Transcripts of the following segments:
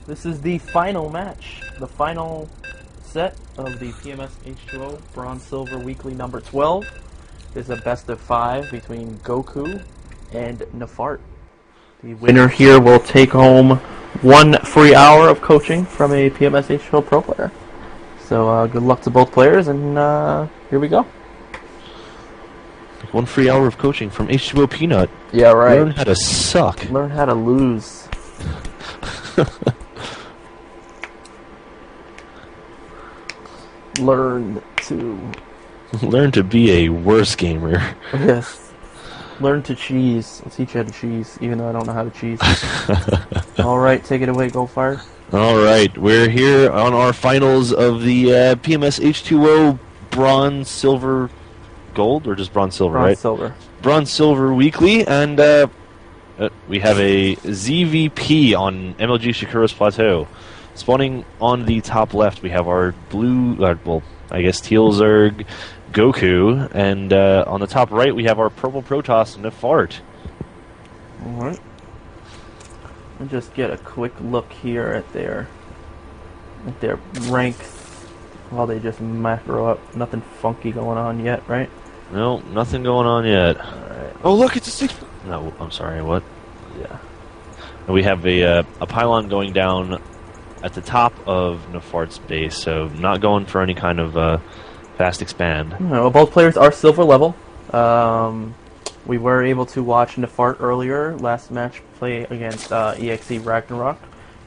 This is the final match, the final set of the PMS H2O Bronze Silver Weekly number 12. This is a best of 5 between Goku and Nafart. The winner here will take home 1 free hour of coaching from a PMS H2O Pro player. So good luck to both players, and here we go. 1 free hour of coaching from H2O Peanut. Yeah, right. Learn how to suck. Learn how to lose. Learn to be a worse gamer. Yes. Learn to cheese. I'll teach you how to cheese, even though I don't know how to cheese. Alright, take it away, Go Fire. Alright, we're here on our finals of the PMS H2O Bronze, Silver, Gold, or just Bronze Silver, right? Silver. Bronze Silver Weekly, and we have a ZVP on MLG Shakura's Plateau. Spawning on the top left, we have our blue, well, I guess teal Zerg, Goku, and on the top right, we have our purple Protoss, Nafart. Alright. Let's just get a quick look here at their ranks while they just macro up. Nothing funky going on yet, right? No, nothing going on yet. Alright. Oh, look, it's a 6... No, I'm sorry, what? Yeah. And we have a pylon going down at the top of Nafart's base, so not going for any kind of fast expand. No, both players are silver level. We were able to watch Nafart earlier, last match play against EXE Ragnarok,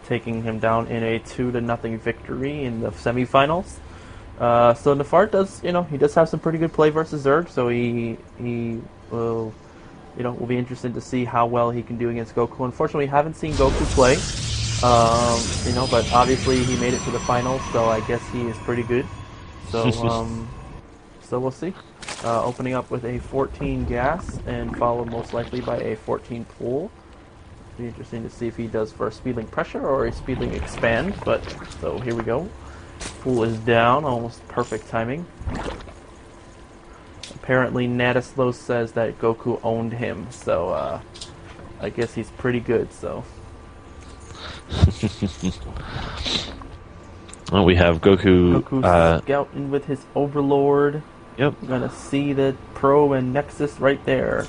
taking him down in a 2-0 victory in the semifinals. So Nafart does, he does have some pretty good play versus Zerg, so he will, will be interested to see how well he can do against Goku. Unfortunately, we haven't seen Goku play. But obviously he made it to the finals, so I guess he is pretty good. So, so we'll see. Opening up with a 14 gas and followed most likely by a 14 pool. Be interesting to see if he does for a speedling pressure or a speedling expand. But so here we go. Pool is down, almost perfect timing. Apparently, Natislo says that Goku owned him, so I guess he's pretty good. So. Well, we have Goku scouting with his Overlord. Yep. You're gonna see the Pro and Nexus right there.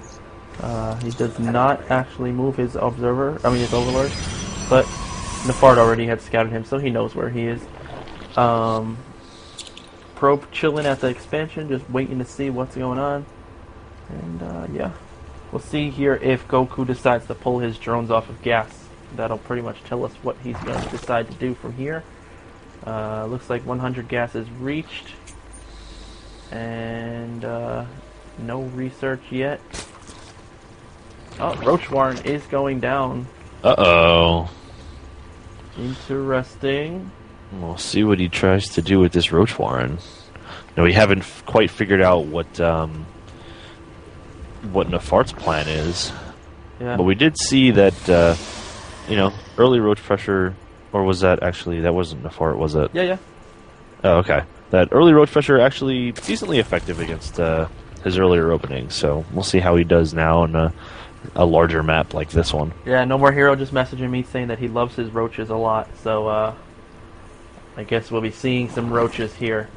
He does not actually move his his Overlord, but Nafart already had scouted him, so he knows where he is. Pro chilling at the expansion, just waiting to see what's going on. And yeah, we'll see here if Goku decides to pull his drones off of gas. That'll pretty much tell us what he's going to decide to do from here. Looks like 100 gas is reached. And no research yet. Oh, Roach Warren is going down. Uh-oh. Interesting. We'll see what he tries to do with this Roach Warren. Now, we haven't quite figured out what Nafart's plan is. Yeah. But we did see that... early roach pressure, or was that actually, that wasn't Nafart, was it? Yeah. Oh, okay. That early roach pressure actually decently effective against his earlier openings, so we'll see how he does now on a larger map like this one. Yeah, No More Hero just messaging me saying that he loves his roaches a lot, so I guess we'll be seeing some roaches here.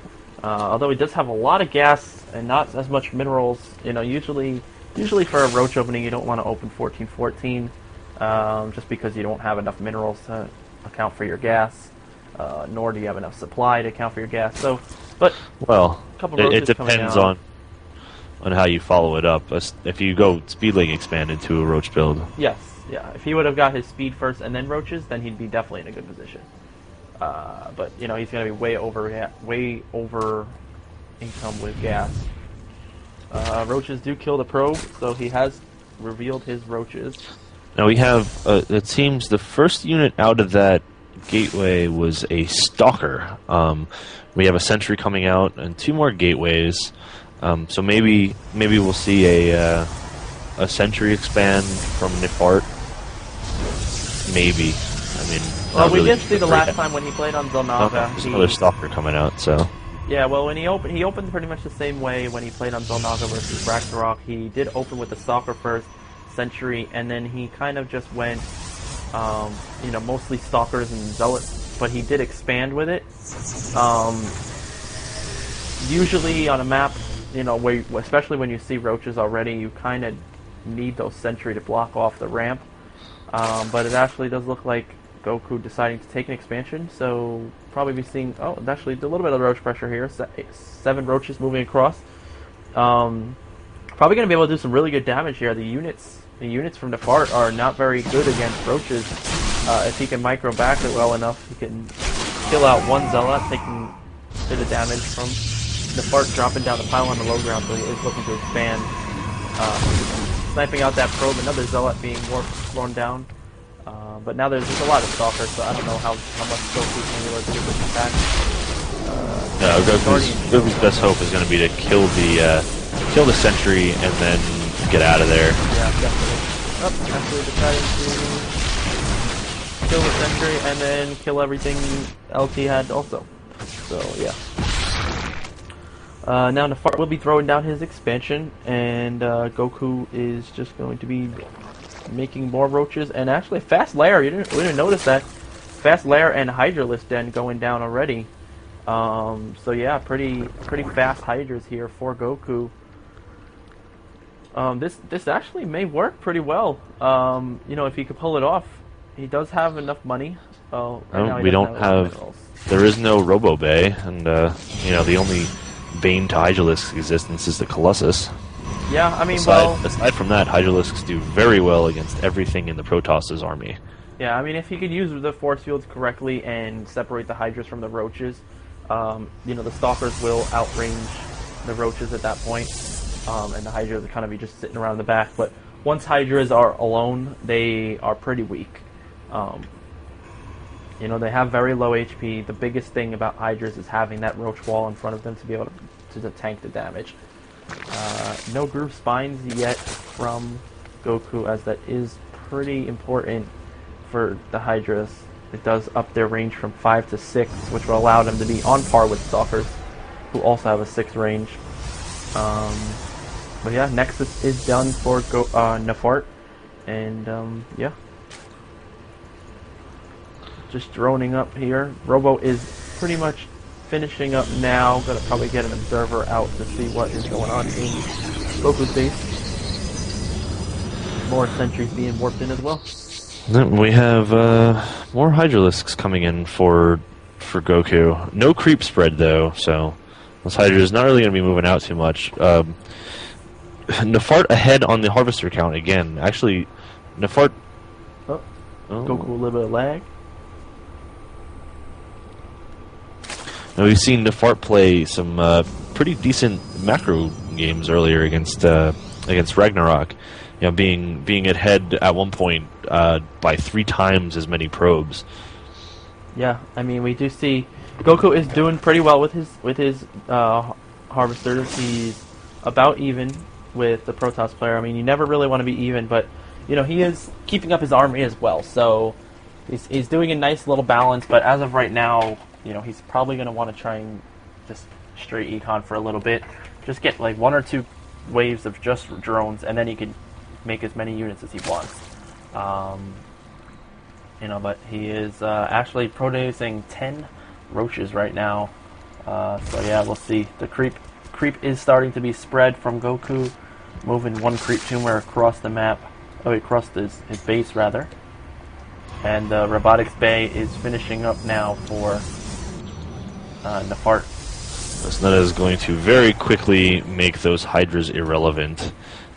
Although he does have a lot of gas and not as much minerals, usually for a roach opening you don't want to open 14-14. Just because you don't have enough minerals to account for your gas, nor do you have enough supply to account for your gas. So, but well, it depends on how you follow it up. If you go speedling expand into a roach build, yes, yeah. If he would have got his speed first and then roaches, then he'd be definitely in a good position. But he's going to be way over income with gas. Roaches do kill the probe, so he has revealed his roaches. Now we have, it seems the first unit out of that gateway was a Stalker. We have a Sentry coming out and 2 more gateways. So maybe we'll see a Sentry expand from Nafart. Maybe. I mean, well, we really did see the last time when he played on Zelnaga. There's another Stalker coming out, so. Yeah, well, when he opened pretty much the same way when he played on Zelnaga versus Ragnarok. He did open with the Stalker first. Sentry, and then he kind of just went You know, mostly stalkers and zealots, but he did expand with it. Um, Usually on a map, you know, where especially when you see roaches already, you kind of need those sentry to block off the ramp. But it actually does look like Goku deciding to take an expansion, so probably be seeing. Oh, actually, a little bit of roach pressure here. 7 roaches moving across. Probably going to be able to do some really good damage here. The units from Nafart are not very good against roaches. If he can micro back it well enough, he can kill out one zealot, taking a bit of damage from Nafart dropping down the pile on the low ground, so he is looking to expand. Sniping out that probe, another zealot being thrown down. But now there's a lot of stalkers, so I don't know how much Goku's going to be able to do with this attack. Goku's best hope is going to be to kill the sentry and then get out of there. Yeah, definitely. Oh, actually deciding to kill the sentry and then kill everything LT had also. So, yeah. Now Nafart will be throwing down his expansion, and Goku is just going to be making more roaches, and actually fast lair. We didn't notice that. Fast lair and Hydralisk den going down already. So yeah, pretty fast hydras here for Goku. This actually may work pretty well. You know, if he could pull it off. He does have enough money. We don't have. There is no Robo Bay, and you know, the only bane to Hydralisk's existence is the Colossus. Yeah, I mean, aside from that, Hydralisks do very well against everything in the Protoss's army. Yeah, I mean, if he could use the force fields correctly and separate the hydras from the roaches, you know, the stalkers will outrange the roaches at that point, and the hydras will kind of be just sitting around the back. But once hydras are alone, they are pretty weak. You know, they have very low HP. The biggest thing about hydras is having that roach wall in front of them to be able to tank the damage. No groove spines yet from Goku, as that is pretty important for the hydras. It does up their range from 5 to 6, which will allow them to be on par with stalkers, who also have a 6 range. But yeah, Nexus is done for Nafart, and yeah, just droning up here. Robo is pretty much finishing up now. Gonna probably get an observer out to see what is going on in Goku's base. More sentries being warped in as well. Then we have more Hydralisks coming in for Goku. No creep spread though, so this Hydra is not really going to be moving out too much. Nafart ahead on the Harvester count again. Actually, Nafart. Oh. Goku a little bit of lag. Now we've seen Nafart play some pretty decent macro games earlier against Ragnarok. You know, being ahead at one point by 3 times as many probes. Yeah, I mean, we do see Goku is doing pretty well with his harvesters. He's about even with the Protoss player. I mean, you never really want to be even, but you know, he is keeping up his army as well. So he's doing a nice little balance. But as of right now, you know, he's probably going to want to try and just straight econ for a little bit. Just get like 1 or 2 waves of just drones, and then he can make as many units as he wants. You know, but he is actually producing 10 roaches right now. So yeah, we'll see. The creep is starting to be spread from Goku, moving 1 creep tumor across the map. Oh, across his base rather. And Robotics Bay is finishing up now for Nafart. So that is going to very quickly make those Hydras irrelevant.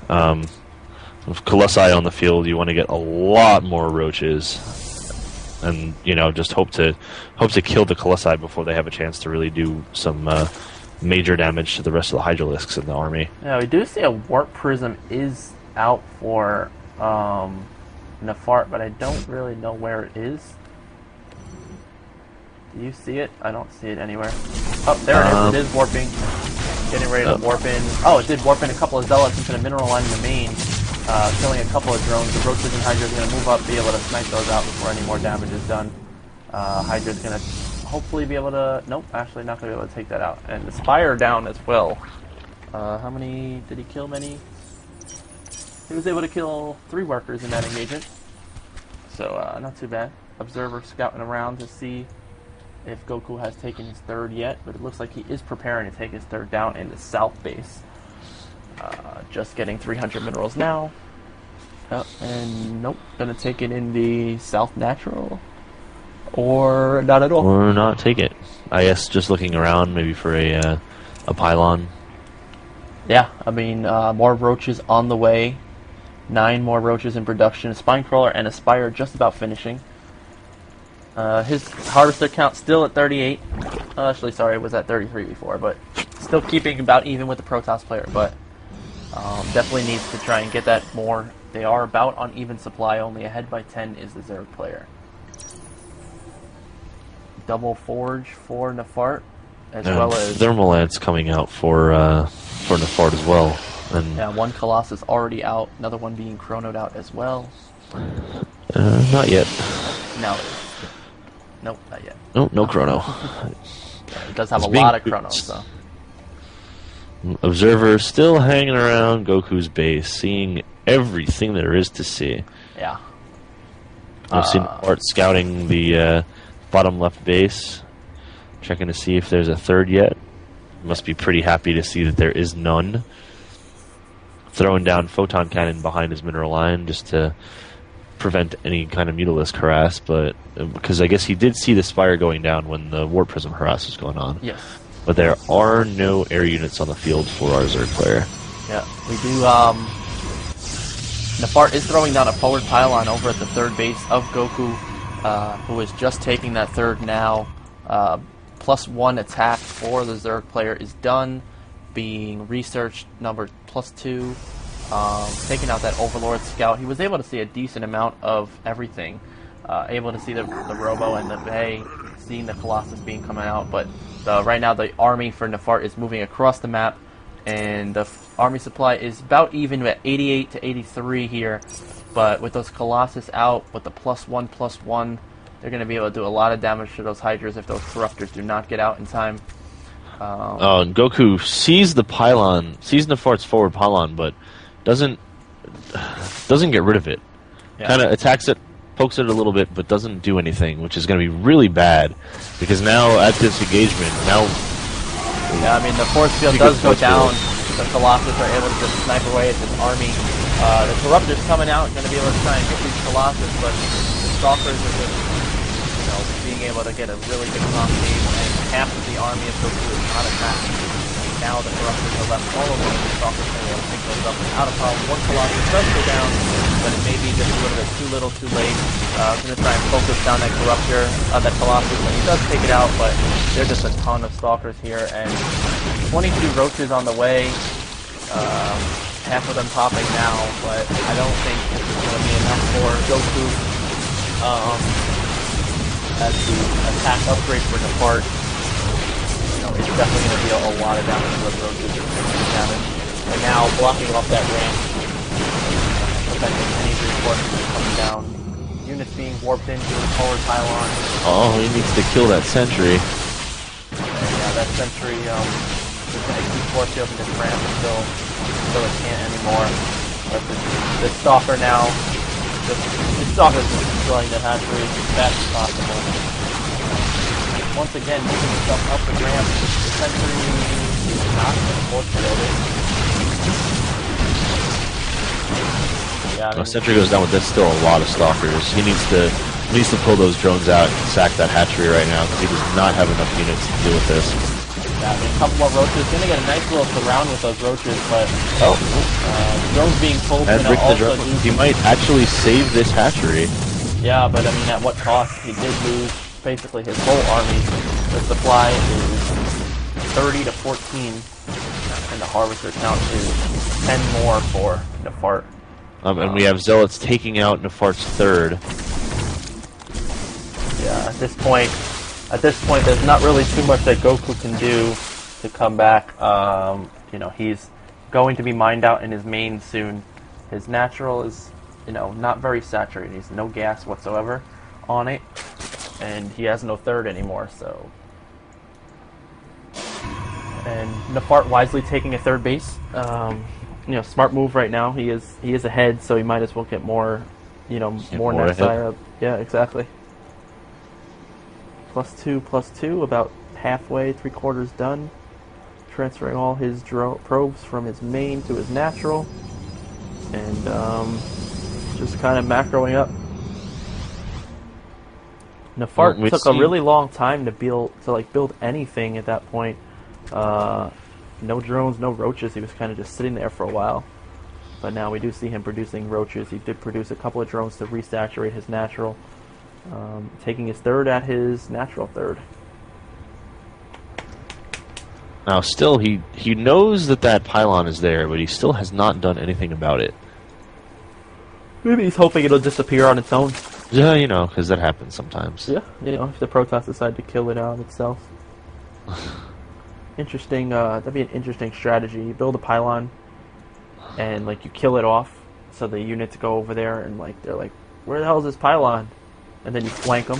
With Colossi on the field, you want to get a lot more roaches, and you know, just hope to kill the Colossi before they have a chance to really do some major damage to the rest of the Hydralisks in the army. Yeah, we do see a Warp Prism is out for Nafart, but I don't really know where it is. Do you see it? I don't see it anywhere. Oh, there it is. It is warping. Getting ready to warp in. Oh, it did warp in a couple of zealots into the mineral line in the main. Killing a couple of drones. The roaches and Hydra is going to move up, be able to snipe those out before any more damage is done. Hydra is going to hopefully be able to... Nope, actually not going to be able to take that out. And the Spire down as well. How many... Did he kill many? He was able to kill 3 workers in that engagement. So not too bad. Observer scouting around to see if Goku has taken his third yet, but it looks like he is preparing to take his third down in the south base. Just getting 300 minerals now. And nope, gonna take it in the south natural. Or not at all. Or not take it. I guess just looking around maybe for a pylon. Yeah, I mean, more roaches on the way. 9 more roaches in production. A spine crawler and a spire just about finishing. His harvester count still at 38. Actually, sorry, it was at 33 before, but still keeping about even with the Protoss player. But definitely needs to try and get that more. They are about on even supply. Only ahead by 10 is the Zerg player. Double forge for Nafart, as well as thermal ants coming out for Nafart as well. And yeah, one Colossus already out, another one being chronoed out as well. not yet. Now it is. Nope, not yet. No chrono. Yeah, it does have It's a lot of being chronos, so. Observer still hanging around Goku's base, seeing everything there is to see. Yeah. I've seen Art scouting the bottom left base, checking to see if there's a third yet. Must be pretty happy to see that there is none. Throwing down photon cannon behind his mineral line just to prevent any kind of Mutalisk harass, but because I guess he did see the spire going down when the Warp Prism harass was going on. Yes. But there are no air units on the field for our Zerg player. Yeah, we do, Nafart is throwing down a forward pylon over at the third base of Goku, who is just taking that third now. +1 attack for the Zerg player is done, being researched number +2, taking out that Overlord Scout. He was able to see a decent amount of everything, able to see the Robo and the Bay, seeing the Colossus being coming out, but right now the army for Nafart is moving across the map, and the army supply is about even at 88 to 83 here, but with those Colossus out, with the +1/+1, they're going to be able to do a lot of damage to those Hydras if those Corruptors do not get out in time. And Goku sees the pylon, sees Nafart's forward pylon, but doesn't get rid of it. Yeah. Kind of attacks it, pokes it a little bit, but doesn't do anything, which is going to be really bad, because now at this engagement, yeah, I mean, the force field does go down. The Colossus are able to just snipe away at this army. The Corruptors coming out are going to be able to try and get these Colossus, but the Stalkers are just, being able to get a really good combination, and half of the army of Goku is not attacked. Now the Corruptors are left all alone. The Stalkers are able to pick those up without a problem. One Colossus does go down, but it may be just a little bit too little, too late. I'm going to try and focus down that Corruptor, that Colossus, and he does take it out, but there's just a ton of Stalkers here, and 22 roaches on the way. Half of them popping now, but I don't think this is going to be enough for Goku. As the attack upgrade for Nafart, it's definitely going to deal a lot of damage to those roaches. And now blocking off that ramp, preventing any reinforcements from coming down. Units being warped into the forward pylon. Oh, he needs to kill that sentry. Yeah, that sentry is going to keep force fielding this ramp until it can't anymore. But this Stalker now, the Stalker is just destroying the hatchery as fast as possible. Once again, moving himself up the ramp, the sentry is not going to force field it. Yeah, I mean, Sentry goes down with this. Still a lot of Stalkers. He needs to pull those drones out and sack that hatchery right now, because he does not have enough units to deal with this. Yeah, I mean, a couple more roaches. Going to get a nice little surround with those roaches, but drones being pulled And going to also the lose. he might actually save this hatchery. Yeah, but I mean, at what cost? He did lose basically his whole army. The supply is 30 to 14, and the harvester count is 10 more for Nafart. And we have Zealots taking out Nafart's third. Yeah, at this point, there's not really too much that Goku can do to come back. He's going to be mined out in his main soon. His natural is, not very saturated. He's no gas whatsoever on it, and he has no third anymore. So, and Nafart wisely taking a third base. Smart move right now. He is ahead, so he might as well get more you know, Yeah, more more next ahead. eye up. Yeah, exactly. +2/+2, about halfway, 3/4 done. Transferring all his probes from his main to his natural, and just kind of macroing up. Well, Nafart we took a see. really long time to build anything at that point. Uh, no drones, no roaches. He was kind of just sitting there for a while. But now we do see him producing roaches. He did produce a couple of drones to resaturate his natural, taking his third at his natural third. Now, still, he knows that that pylon is there, but he still has not done anything about it. Maybe he's hoping it'll disappear on its own. Yeah, you know, because that happens sometimes. Yeah, you know, if the Protoss decide to kill it out itself. Interesting, that'd be an interesting strategy. You build a pylon, and, like, you kill it off, so the units go over there, and, like, they're like, where the hell is this pylon? And then you flank them.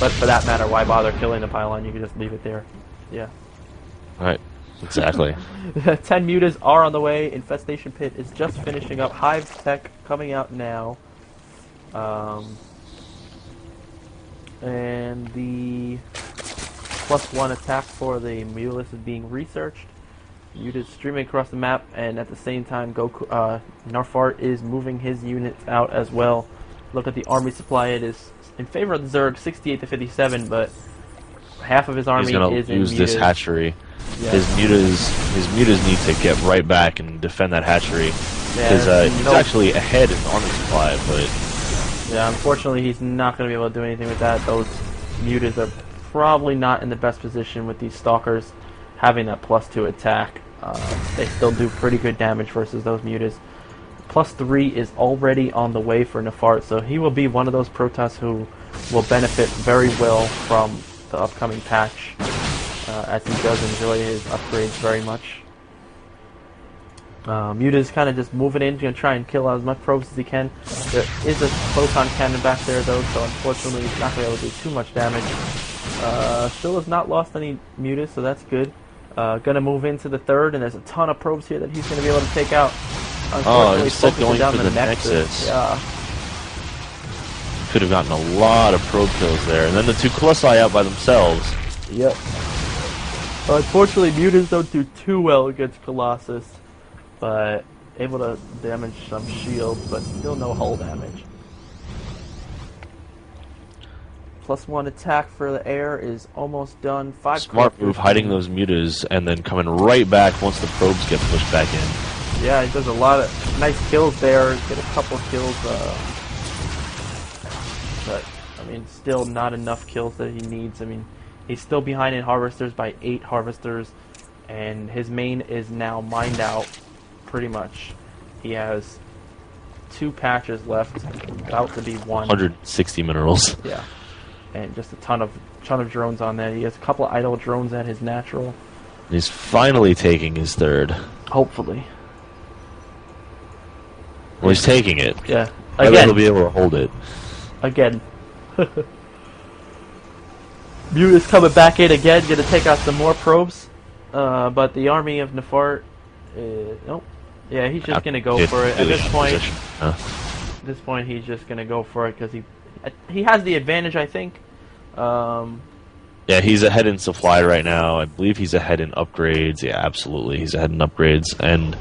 But for that matter, why bother killing the pylon? You can just leave it there. Yeah. Right, exactly. 10 mutas are on the way. Infestation Pit is just finishing up. Hive Tech coming out now. And the +1 attack for the Mulus is being researched. Mutas streaming across the map, and at the same time, Goku, Nafart is moving his units out as well. Look at the army supply. It is in favor of the Zerg, 68 to 57, but half of his army He's gonna is in use this mutas. hatchery. Yeah. His mutas need to get right back and defend that hatchery because he's no- actually ahead in army supply. But Yeah, unfortunately, he's not going to be able to do anything with that. Those mutas are probably not in the best position with these stalkers having that +2 attack. They still do pretty good damage versus those mutas. +3 is already on the way for Nafart, so he will be one of those Protoss who will benefit very well from the upcoming patch, as he does enjoy his upgrades very much. Muta's kind of just moving in, going to try and kill as much probes as he can. There is a photon cannon back there, though, so unfortunately he's not going to be able to do too much damage. Still has not lost any Mutas, so that's good. Going to move into the third, and there's a ton of probes here that he's going to be able to take out. Unfortunately, instead focusing going down for the Nexus. Yeah. could have gotten a lot of probe kills there, and then the two Colossi out by themselves. Yep. Unfortunately, Mutas don't do too well against Colossus, but able to damage some shields, but still no hull damage. +1 attack for the air is almost done. 5 Smart move, hiding those mutas, and then coming right back once the probes get pushed back in. Yeah, he does a lot of nice kills there. Get a couple kills, but I mean, still not enough kills that he needs. I mean, he's still behind in harvesters by 8 harvesters, and his main is now mined out, pretty much. He has 2 patches left, about to be 1. 160 minerals. Yeah, and just a ton of drones on there. He has a couple of idle drones at his natural. He's finally taking his third. Hopefully. Well, he's taking it. Yeah. I bet he'll be able to hold it. Again. Mute is coming back in again, gonna take out some more probes. But the army of Nafart, nope. Yeah, he's just gonna go for it. At this point, he's just gonna go for it because he has the advantage, I think. Yeah, he's ahead in supply right now. I believe he's ahead in upgrades. Yeah, absolutely, he's ahead in upgrades, and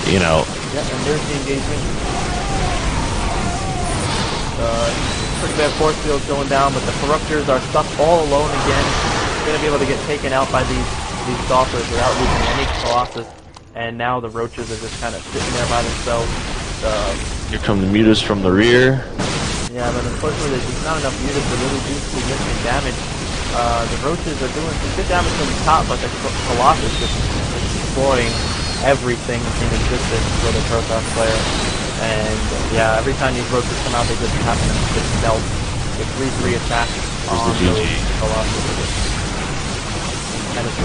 you know. Yeah, and there's the engagement. Pretty bad force fields going down, but the Corruptors are stuck all alone again. Going to be able to get taken out by these stalkers without losing any Colossus. And now the Roaches are just kind of sitting there by themselves. Here come the mutas from the rear. Yeah, but unfortunately there's just not enough mutas to really do significant damage. The Roaches are doing some good damage from the top, but the Colossus just destroying everything in existence for the Protoss player. And yeah, every time these Roaches come out, they just happen to just melt with 3/3 attacks on those Colossus. And it's